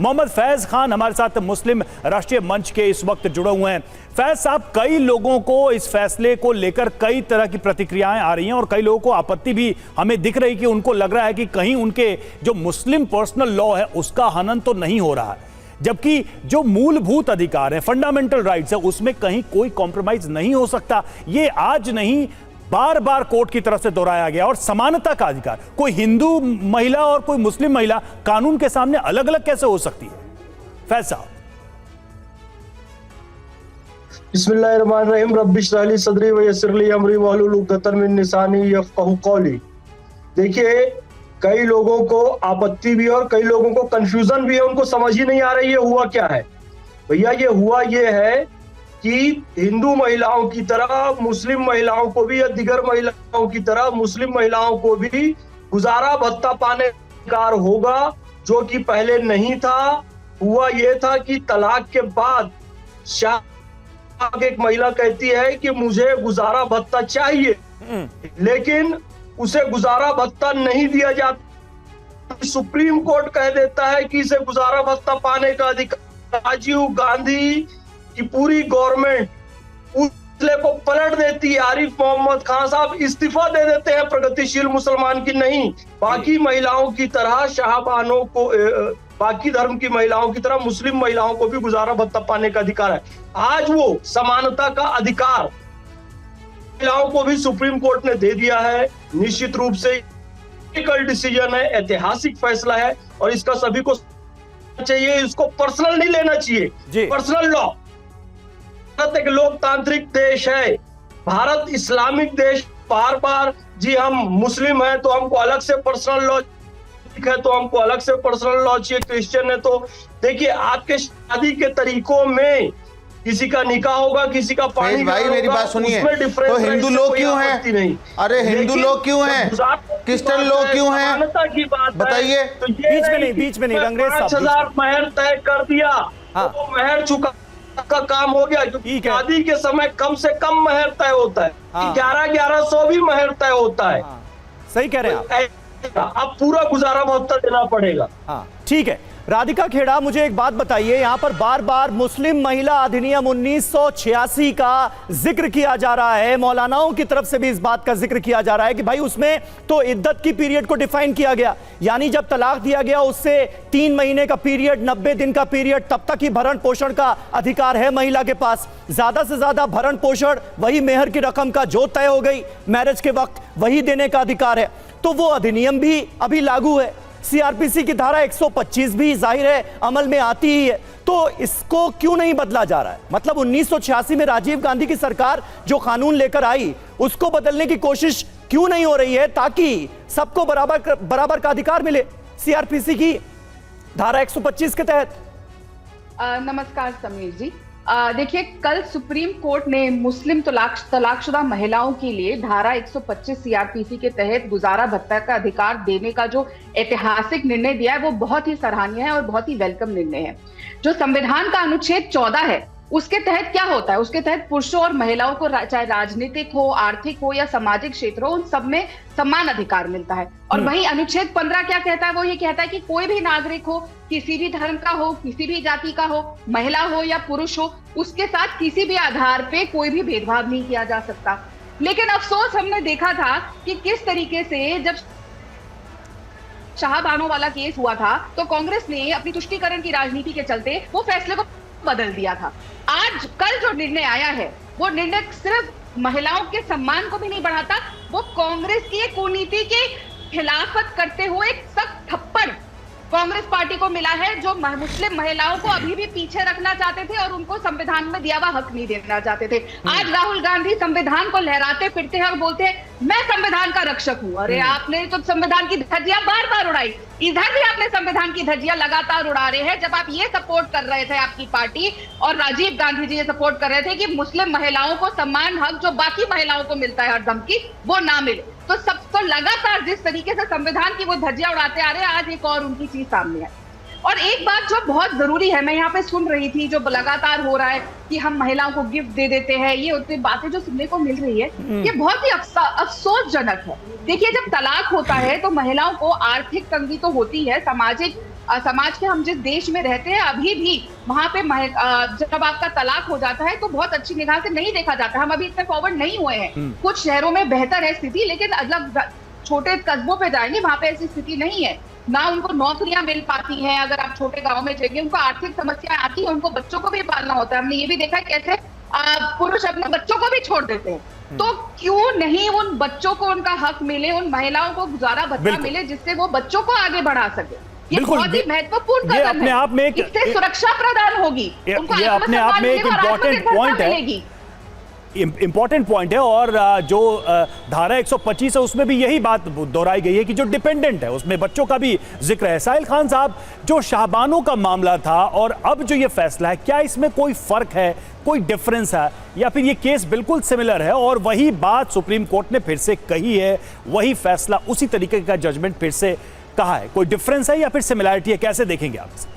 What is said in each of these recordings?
मोहम्मद फैज खान हमारे साथ मुस्लिम राष्ट्रीय मंच के इस वक्त जुड़े हुए हैं। फैज साहब, कई लोगों को इस फैसले को लेकर कई तरह की प्रतिक्रियाएं आ रही हैं और कई लोगों को आपत्ति भी हमें दिख रही कि उनको लग रहा है कि कहीं उनके जो मुस्लिम पर्सनल लॉ है उसका हनन तो नहीं हो रहा है, जबकि जो मूलभूत अधिकार है, फंडामेंटल राइट्स है, उसमें कहीं कोई कॉम्प्रोमाइज नहीं हो सकता। ये आज नहीं, बार बार कोर्ट की तरफ से दोहराया गया। और समानता का अधिकार, कोई हिंदू महिला और कोई मुस्लिम महिला कानून के सामने अलग अलग कैसे हो सकती है? फैज साहब। बिस्मिल्लाहिर्रहमानिर्रहीम, रब्बि इश्रह ली सदरी व यस्सिर ली अमरी वहलुल उक़दतम मिन लिसानी यफ़क़हू क़ौली। देखिए, कई लोगों को आपत्ति भी है और कई लोगों को कंफ्यूजन भी है, उनको समझ ही नहीं आ रही है हुआ क्या है। भैया, ये हुआ ये है कि हिंदू महिलाओं की तरह मुस्लिम महिलाओं को भी या दिगर महिलाओं की तरह मुस्लिम महिलाओं को भी गुजारा भत्ता पाने का अधिकार होगा, जो कि पहले नहीं था। हुआ ये था कि तलाक के बाद एक महिला कहती है कि मुझे गुजारा भत्ता चाहिए, लेकिन उसे गुजारा भत्ता नहीं दिया जाता। सुप्रीम कोर्ट कह देता है कि इसे गुजारा भत्ता पाने का अधिकार। राजीव गांधी की पूरी गवर्नमेंट उस फैसले को पलट देती है। आरिफ मोहम्मद खान साहब इस्तीफा दे देते हैं प्रगतिशील मुसलमान की नहीं, बाकी महिलाओं की तरह शाहबानों को, बाकी धर्म की महिलाओं की तरह मुस्लिम महिलाओं को भी गुजारा भत्ता पाने का अधिकार है। आज वो समानता का अधिकार महिलाओं को भी सुप्रीम कोर्ट ने दे दिया है। निश्चित रूप से डिसीजन है, ऐतिहासिक फैसला है और इसका सभी को चाहिए, इसको पर्सनल नहीं लेना चाहिए। पर्सनल लॉ, भारत एक लोकतांत्रिक देश है, भारत इस्लामिक देश। बार बार जी हम मुस्लिम हैं तो हमको अलग से पर्सनल लॉ है, तो हमको अलग से पर्सनल लॉ चाहिए। क्रिश्चियन है तो देखिए, आपके शादी के तरीकों में किसी का निकाह होगा, किसी का पानी भाई मेरी बात सुनिए, तो हिंदू लोग क्यों हैं? अरे हिंदू लोग क्यों हैं? क्रिश्चियन लोग क्यों हैं? बताइए। तो बीच में नहीं अंग्रेज साहब 5,000 महर तय कर दिया, तो महर चुका का काम हो गया, क्योंकि शादी के समय कम से कम महर तय होता है। 1100 भी महर तय होता है। सही कह रहे हैं आप। अब पूरा गुजारा भत्ता देना पड़ेगा। ठीक है। राधिका खेड़ा, मुझे एक बात बताइए, यहां पर बार बार मुस्लिम महिला अधिनियम 1986 का जिक्र किया जा रहा है, मौलानाओं की तरफ से भी इस बात का जिक्र किया जा रहा है कि भाई उसमें तो इद्दत की पीरियड को डिफाइन किया गया, यानी जब तलाक दिया गया उससे 3 महीने का पीरियड, 90 दिन का पीरियड, तब तक ही भरण पोषण का अधिकार है महिला के पास। ज्यादा से ज्यादा भरण पोषण वही मेहर की रकम का जो तय हो गई मैरिज के वक्त वही देने का अधिकार है। तो वो अधिनियम भी अभी लागू है, सीआरपीसी की धारा 125 भी जाहिर है अमल में आती ही है, तो इसको क्यों नहीं बदला जा रहा है? मतलब 1986 में राजीव गांधी की सरकार जो कानून लेकर आई उसको बदलने की कोशिश क्यों नहीं हो रही है ताकि सबको बराबर का अधिकार मिले सीआरपीसी की धारा 125 के तहत? नमस्कार समीर जी। देखिए, कल सुप्रीम कोर्ट ने मुस्लिम तलाकशुदा महिलाओं के लिए धारा 125 सीआरपीसी के तहत गुजारा भत्ता का अधिकार देने का जो ऐतिहासिक निर्णय दिया है वो बहुत ही सराहनीय है और बहुत ही वेलकम निर्णय है। जो संविधान का अनुच्छेद 14 है उसके तहत क्या होता है, उसके तहत पुरुषों और महिलाओं को चाहे राजनीतिक हो, आर्थिक हो या सामाजिक क्षेत्र हो, उन सब में समान अधिकार मिलता है। और वहीं अनुच्छेद 15 क्या कहता है, वो ये कहता है कि कोई भी नागरिक हो, किसी भी धर्म का हो, किसी भी जाति का हो, महिला हो या पुरुष हो, उसके साथ किसी भी आधार पे कोई भी भेदभाव नहीं किया जा सकता। लेकिन अफसोस हमने देखा था कि किस तरीके से जब शाहबानों वाला केस हुआ था तो कांग्रेस ने अपनी तुष्टीकरण की राजनीति के चलते वो फैसले को बदल दिया था। आज कल जो निर्णय आया है वो निर्णय सिर्फ महिलाओं के सम्मान को भी नहीं बढ़ाता, वो कांग्रेस की कुनीति के खिलाफत करते हुए एक सख्त थप्पड़ कांग्रेस पार्टी को मिला है, जो मुस्लिम महिलाओं को अभी भी पीछे रखना चाहते थे और उनको संविधान में दिया हुआ हक नहीं देना चाहते थे। आज राहुल गांधी संविधान को लहराते फिरते हैं और बोलते हैं मैं संविधान का रक्षक हूं। अरे आपने तो संविधान की धज्जियां बार बार उड़ाई, इधर भी आपने संविधान की धज्जियां लगातार उड़ा रहे हैं। जब आप ये सपोर्ट कर रहे थे, आपकी पार्टी और राजीव गांधी जी ये सपोर्ट कर रहे थे कि मुस्लिम महिलाओं को सम्मान हक जो बाकी महिलाओं को मिलता है हरदम की वो ना मिले, तो सबको लगातार जिस तरीके से संविधान की वो धज्जियां उड़ाते आ रहे हैं, आज एक और उनकी चीज सामने है। और एक बात जो बहुत जरूरी है, मैं यहाँ पे सुन रही थी जो लगातार हो रहा है कि हम महिलाओं को गिफ्ट दे देते हैं, ये उतनी बातें जो सुनने को मिल रही है ये बहुत ही अफसोसजनक है। देखिए, जब तलाक होता है तो महिलाओं को आर्थिक तंगी तो होती है, सामाजिक समाज के हम जिस देश में रहते हैं अभी भी वहां पे जब आपका तलाक हो जाता है तो बहुत अच्छी निगाह से नहीं देखा जाता। हम अभी इतने फॉरवर्ड नहीं हुए हैं। कुछ शहरों में बेहतर है स्थिति, लेकिन अलग छोटे कस्बों पे जाएंगे वहां पे ऐसी स्थिति नहीं है। ना उनको नौकरियां मिल पाती हैं। अगर आप छोटे गांव में जाएंगे उनको आर्थिक समस्या आती है, उनको बच्चों को भी पालना होता है। हमने ये भी देखा है कैसे पुरुष अपने बच्चों को भी छोड़ देते हैं। तो क्यों नहीं उन बच्चों को उनका हक मिले, उन महिलाओं को गुजारा भत्ता मिले जिससे वो बच्चों को आगे बढ़ा सके। ये बहुत ही महत्वपूर्ण कदम है। अपने आप में इससे सुरक्षा प्रदान होगी, ये अपने आप में एक इम्पोर्टेंट पॉइंट है, इंपॉर्टेंट पॉइंट है। और जो धारा 125 है उसमें भी यही बात दोहराई गई है कि जो डिपेंडेंट है उसमें बच्चों का भी जिक्र है। साहिल खान साहब, जो शाहबानों का मामला था और अब जो ये फैसला है, क्या इसमें कोई फर्क है, कोई डिफरेंस है, या फिर ये केस बिल्कुल सिमिलर है और वही बात सुप्रीम कोर्ट ने फिर से कही है, वही फैसला, उसी तरीके का जजमेंट फिर से कहा है? कोई डिफरेंस है या फिर सिमिलरिटी है? कैसे देखेंगे आप इसे?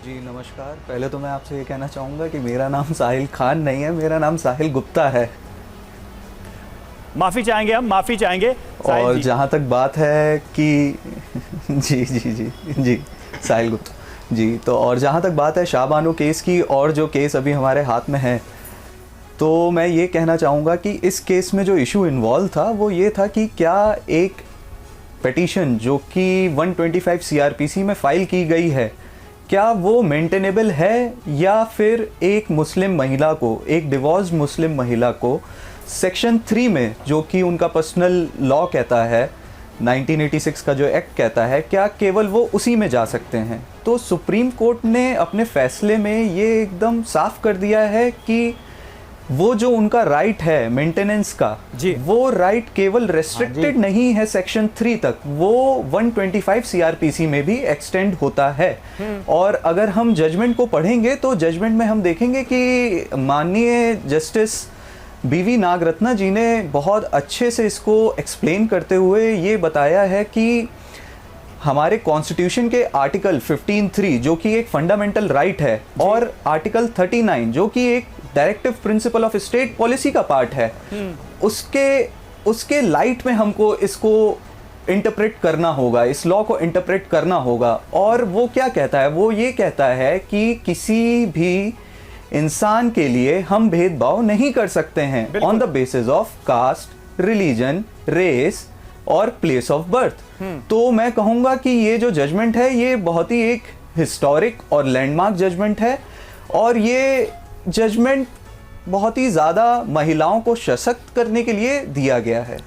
जी नमस्कार। पहले तो मैं आपसे ये कहना चाहूँगा कि मेरा नाम साहिल खान नहीं है, मेरा नाम साहिल गुप्ता है। माफ़ी चाहेंगे, हम माफ़ी चाहेंगे। और जहाँ तक बात है कि जी साहिल गुप्ता जी, तो और जहाँ तक बात है शाहबानो केस की और जो केस अभी हमारे हाथ में है, तो मैं ये कहना चाहूँगा कि इस केस में जो इशू इन्वॉल्व था वो ये था कि क्या एक पिटीशन जो कि 125 CRPC में फ़ाइल की गई है, क्या वो मेंटेनेबल है, या फिर एक मुस्लिम महिला को, एक डिवोर्स मुस्लिम महिला को सेक्शन 3 में, जो कि उनका पर्सनल लॉ कहता है, 1986 का जो एक्ट कहता है, क्या केवल वो उसी में जा सकते हैं? तो सुप्रीम कोर्ट ने अपने फैसले में ये एकदम साफ कर दिया है कि वो जो उनका राइट है मेंटेनेंस का, वो राइट केवल रेस्ट्रिक्टेड नहीं है सेक्शन 3 तक, वो 125 CRPC में भी एक्सटेंड होता है। और अगर हम जजमेंट को पढ़ेंगे तो जजमेंट में हम देखेंगे कि माननीय जस्टिस BV नागरत्ना जी ने बहुत अच्छे से इसको एक्सप्लेन करते हुए ये बताया है कि हमारे कॉन्स्टिट्यूशन के आर्टिकल 15(3) जो कि एक फंडामेंटल राइट है, और आर्टिकल 39 जो कि एक directive principle of state policy का पार्ट है, उसके लाइट में हमको इसको इंटरप्रेट करना होगा, इस लॉ को इंटरप्रेट करना होगा। और वो क्या कहता है? वो ये कहता है कि किसी भी इंसान के लिए हम भेदभाव नहीं कर सकते हैं on the basis of caste, religion, race और प्लेस ऑफ बर्थ। तो मैं कहूँगा कि ये जो जजमेंट है ये बहुत ही एक हिस्टोरिक और लैंडमार्क जजमेंट है, और ये जजमेंट बहुत ही ज़्यादा महिलाओं को सशक्त करने के लिए दिया गया है।